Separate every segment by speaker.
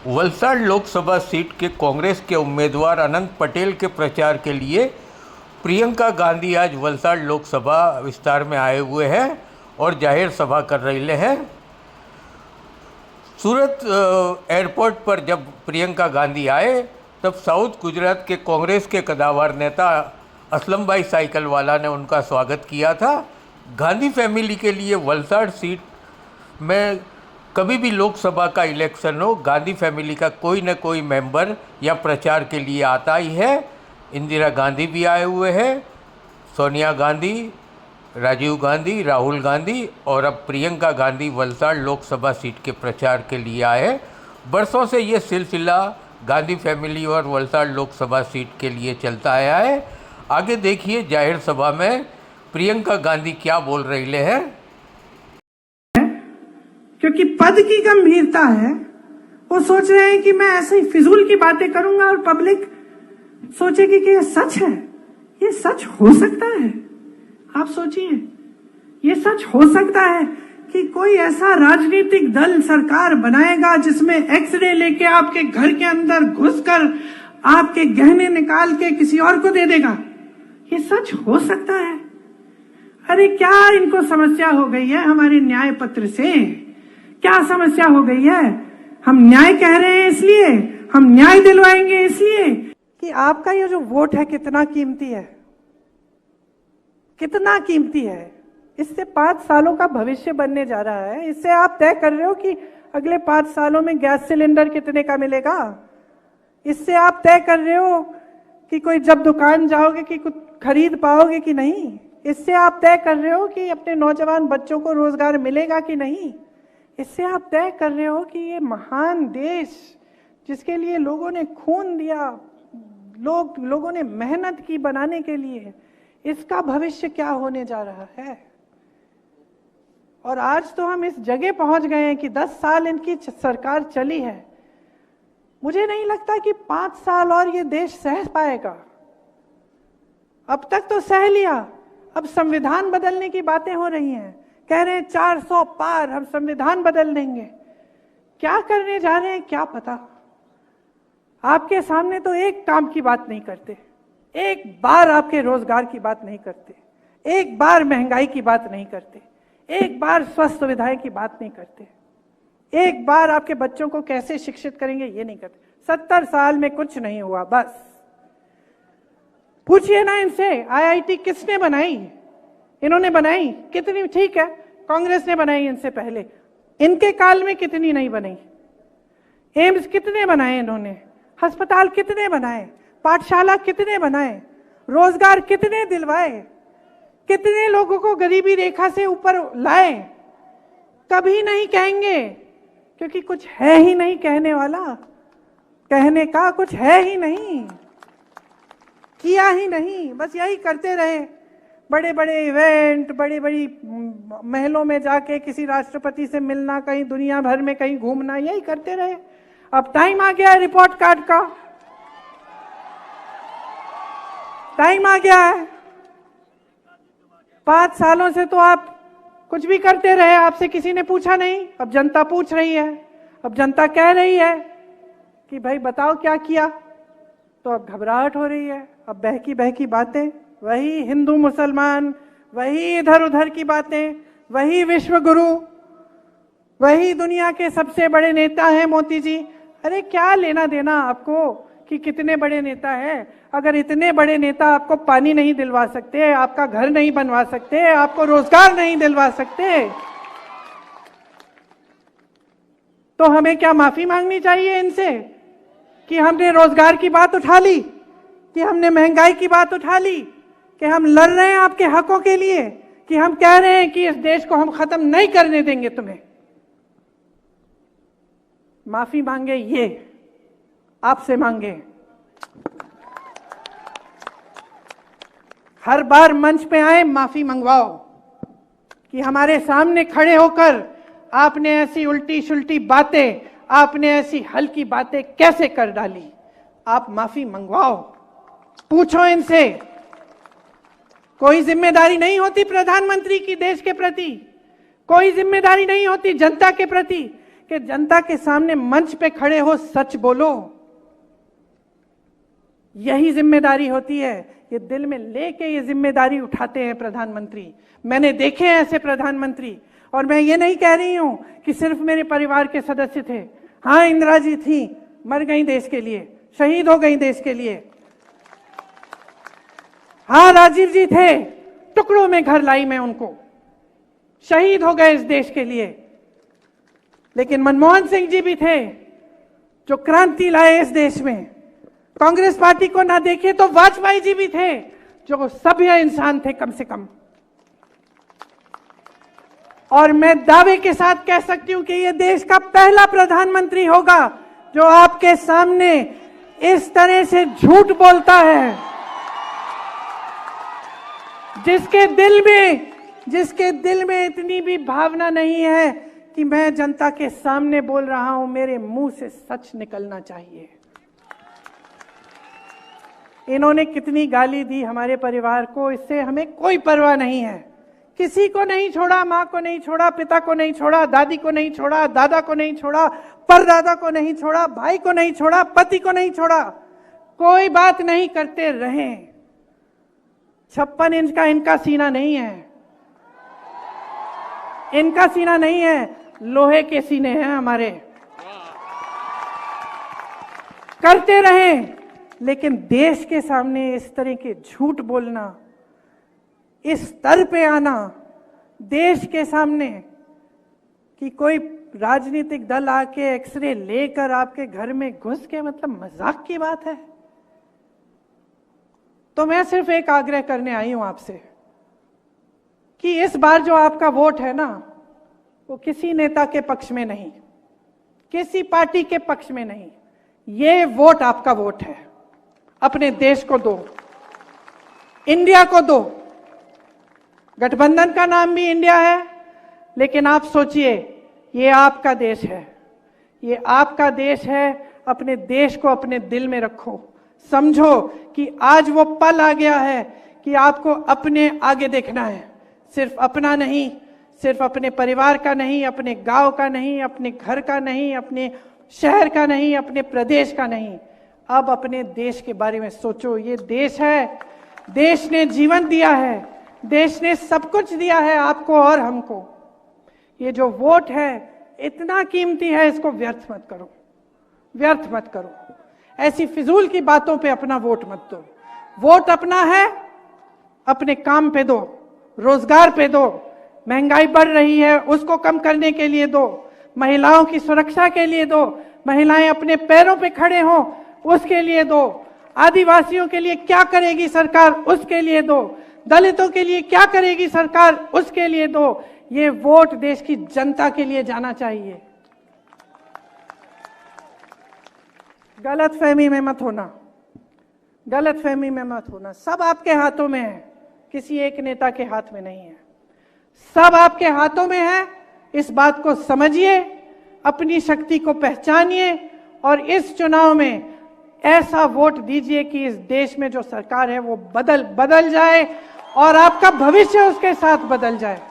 Speaker 1: Valsad Lok Sabha seat के कांग्रेस के उम्मीदवार अनंत पटेल के प्रचार के लिए प्रियंका गांधी आज वलसाड़ लोकसभा विस्तार में आए हुए हैं और जाहिर सभा कर रहे हैं। सूरत एयरपोर्ट पर जब प्रियंका गांधी आए तब साउथ गुजरात के कांग्रेस के कदावर नेता असलम भाई साइकिल वाला ने उनका स्वागत किया था। गांधी फैमिली के लिए वलसाड़ सीट में कभी भी लोकसभा का इलेक्शन हो, गांधी फैमिली का कोई न कोई मेंबर या प्रचार के लिए आता ही है। इंदिरा गांधी भी आए हुए हैं, सोनिया गांधी, राजीव गांधी, राहुल गांधी और अब प्रियंका गांधी वलसाड़ लोकसभा सीट के प्रचार के लिए आए। बरसों से ये सिलसिला गांधी फैमिली और वलसाड़ लोकसभा सीट के लिए चलता आया है। आगे देखिए जाहिर सभा में प्रियंका गांधी क्या बोल रही हैं।
Speaker 2: क्योंकि पद की गंभीरता है, वो सोच रहे हैं कि मैं ऐसे ही फिजूल की बातें करूंगा और पब्लिक सोचेगी कि ये सच है। ये सच हो सकता है? आप सोचिए, ये सच हो सकता है कि कोई ऐसा राजनीतिक दल सरकार बनाएगा जिसमें एक्सरे लेके आपके घर के अंदर घुसकर आपके गहने निकाल के किसी और को दे देगा? ये सच हो सकता है? अरे क्या इनको समस्या हो गई है हमारे न्याय पत्र से? क्या समस्या हो गई है? हम न्याय कह रहे हैं इसलिए, हम न्याय दिलवाएंगे इसलिए कि आपका ये जो वोट है कितना कीमती है, कितना कीमती है। इससे 5 सालों का भविष्य बनने जा रहा है। इससे आप तय कर रहे हो कि अगले 5 सालों में गैस सिलेंडर कितने का मिलेगा। इससे आप तय कर रहे हो कि कोई जब दुकान जाओगे कि कुछ खरीद पाओगे कि नहीं। इससे आप तय कर रहे हो कि अपने नौजवान बच्चों को रोजगार मिलेगा कि नहीं। इससे आप तय कर रहे हो कि ये महान देश जिसके लिए लोगों ने खून दिया, लोगों ने मेहनत की बनाने के लिए, इसका भविष्य क्या होने जा रहा है। और आज तो हम इस जगह पहुंच गए हैं कि 10 साल इनकी सरकार चली है। मुझे नहीं लगता कि 5 साल और ये देश सह पाएगा। अब तक तो सह लिया, अब संविधान बदलने की बातें हो रही हैं। कह रहे हैं 400 पार, हम संविधान बदल देंगे। क्या करने जा रहे हैं क्या पता। आपके सामने तो एक काम की बात नहीं करते, एक बार आपके रोजगार की बात नहीं करते, एक बार महंगाई की बात नहीं करते, एक बार स्वास्थ्य सुविधाएं की बात नहीं करते, एक बार आपके बच्चों को कैसे शिक्षित करेंगे ये नहीं करते। 70 साल में कुछ नहीं हुआ। बस पूछिए ना इनसे, आईआईटी किसने बनाई? इन्होंने बनाई कितनी? ठीक है, कांग्रेस ने बनाई इनसे पहले, इनके काल में कितनी नहीं बनी। एम्स कितने बनाए इन्होंने, अस्पताल कितने बनाए, पाठशाला कितने बनाए, रोजगार कितने दिलवाए, कितने लोगों को गरीबी रेखा से ऊपर लाए। कभी नहीं कहेंगे क्योंकि कुछ है ही नहीं कहने वाला, कहने का कुछ है ही नहीं, किया ही नहीं। बस यही करते रहे, बड़े बड़े इवेंट, बड़ी बड़ी महलों में जाके किसी राष्ट्रपति से मिलना, कहीं दुनिया भर में कहीं घूमना, यही करते रहे। अब टाइम आ गया है रिपोर्ट कार्ड का, टाइम आ गया है। 5 सालों से तो आप कुछ भी करते रहे, आपसे किसी ने पूछा नहीं। अब जनता पूछ रही है, अब जनता कह रही है कि भाई बताओ क्या किया। तो अब घबराहट हो रही है। अब बहकी बहकी बातें, वही हिंदू मुसलमान, वही इधर उधर की बातें, वही विश्व गुरु, वही दुनिया के सबसे बड़े नेता हैं मोदी जी। अरे क्या लेना देना आपको कि कितने बड़े नेता हैं? अगर इतने बड़े नेता आपको पानी नहीं दिलवा सकते, आपका घर नहीं बनवा सकते, आपको रोजगार नहीं दिलवा सकते, तो हमें क्या माफी मांगनी चाहिए इनसे कि हमने रोजगार की बात उठा ली, कि हमने महंगाई की बात उठा ली, कि हम लड़ रहे हैं आपके हकों के लिए, कि हम कह रहे हैं कि इस देश को हम खत्म नहीं करने देंगे तुम्हें। माफी मांगे ये आपसे मांगे। हर बार मंच पे आए माफी मंगवाओ कि हमारे सामने खड़े होकर आपने ऐसी उल्टी शुल्टी बातें, आपने ऐसी हल्की बातें कैसे कर डाली। आप माफी मंगवाओ, पूछो इनसे। कोई जिम्मेदारी नहीं होती प्रधानमंत्री की देश के प्रति, कोई जिम्मेदारी नहीं होती जनता के प्रति कि जनता के सामने मंच पे खड़े हो, सच बोलो। यही जिम्मेदारी होती है। ये दिल में लेके ये जिम्मेदारी उठाते हैं प्रधानमंत्री। मैंने देखे हैं ऐसे प्रधानमंत्री, और मैं ये नहीं कह रही हूं कि सिर्फ मेरे परिवार के सदस्य थे। हाँ, इंदिरा जी थी, मर गई देश के लिए, शहीद हो गई देश के लिए। हाँ, राजीव जी थे, टुकड़ों में घर लाई मैं उनको, शहीद हो गए इस देश के लिए। लेकिन मनमोहन सिंह जी भी थे जो क्रांति लाए इस देश में। कांग्रेस पार्टी को ना देखे तो वाजपेयी जी भी थे जो सभ्य इंसान थे कम से कम। और मैं दावे के साथ कह सकती हूं कि यह देश का पहला प्रधानमंत्री होगा जो आपके सामने इस तरह से झूठ बोलता है, जिसके दिल में इतनी भी भावना नहीं है कि मैं जनता के सामने बोल रहा हूं, मेरे मुंह से सच निकलना चाहिए। इन्होंने कितनी गाली दी हमारे परिवार को, इससे हमें कोई परवाह नहीं है। किसी को नहीं छोड़ा, मां को नहीं छोड़ा, पिता को नहीं छोड़ा, दादी को नहीं छोड़ा, दादा को नहीं छोड़ा, परदादा को नहीं छोड़ा, भाई को नहीं छोड़ा, पति को नहीं छोड़ा, कोई बात नहीं करते रहे। 56 इंच का इनका सीना नहीं है, इनका सीना नहीं है, लोहे के सीने हैं हमारे। करते रहे, लेकिन देश के सामने इस तरह के झूठ बोलना, इस स्तर पे आना देश के सामने कि कोई राजनीतिक दल आके एक्सरे लेकर आपके घर में घुस के, मतलब मजाक की बात है। तो मैं सिर्फ एक आग्रह करने आई हूं आपसे कि इस बार जो आपका वोट है ना, वो किसी नेता के पक्ष में नहीं, किसी पार्टी के पक्ष में नहीं, ये वोट आपका वोट है। अपने देश को दो, इंडिया को दो। गठबंधन का नाम भी इंडिया है, लेकिन आप सोचिए, ये आपका देश है, ये आपका देश है। अपने देश को अपने दिल में रखो, समझो कि आज वो पल आ गया है कि आपको अपने आगे देखना है, सिर्फ अपना नहीं, सिर्फ अपने परिवार का नहीं, अपने गांव का नहीं, अपने घर का नहीं, अपने शहर का नहीं, अपने प्रदेश का नहीं, अब अपने देश के बारे में सोचो। ये देश है, देश ने जीवन दिया है, देश ने सब कुछ दिया है आपको और हमको। ये जो वोट है इतना कीमती है, इसको व्यर्थ मत करो, व्यर्थ मत करो। ऐसी फिजूल की बातों पे अपना वोट मत दो। वोट अपना है, अपने काम पे दो, रोजगार पे दो। महंगाई बढ़ रही है, उसको कम करने के लिए दो। महिलाओं की सुरक्षा के लिए दो, महिलाएं अपने पैरों पे खड़े हों उसके लिए दो। आदिवासियों के लिए क्या करेगी सरकार, उसके लिए दो। दलितों के लिए क्या करेगी सरकार, उसके लिए दो। ये वोट देश की जनता के लिए जाना चाहिए। गलतफहमी में मत होना, गलतफहमी में मत होना। सब आपके हाथों में है, किसी एक नेता के हाथ में नहीं है, सब आपके हाथों में है। इस बात को समझिए, अपनी शक्ति को पहचानिए और इस चुनाव में ऐसा वोट दीजिए कि इस देश में जो सरकार है वो बदल जाए और आपका भविष्य उसके साथ बदल जाए।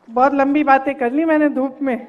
Speaker 2: बहुत लंबी बातें कर ली मैंने धूप में।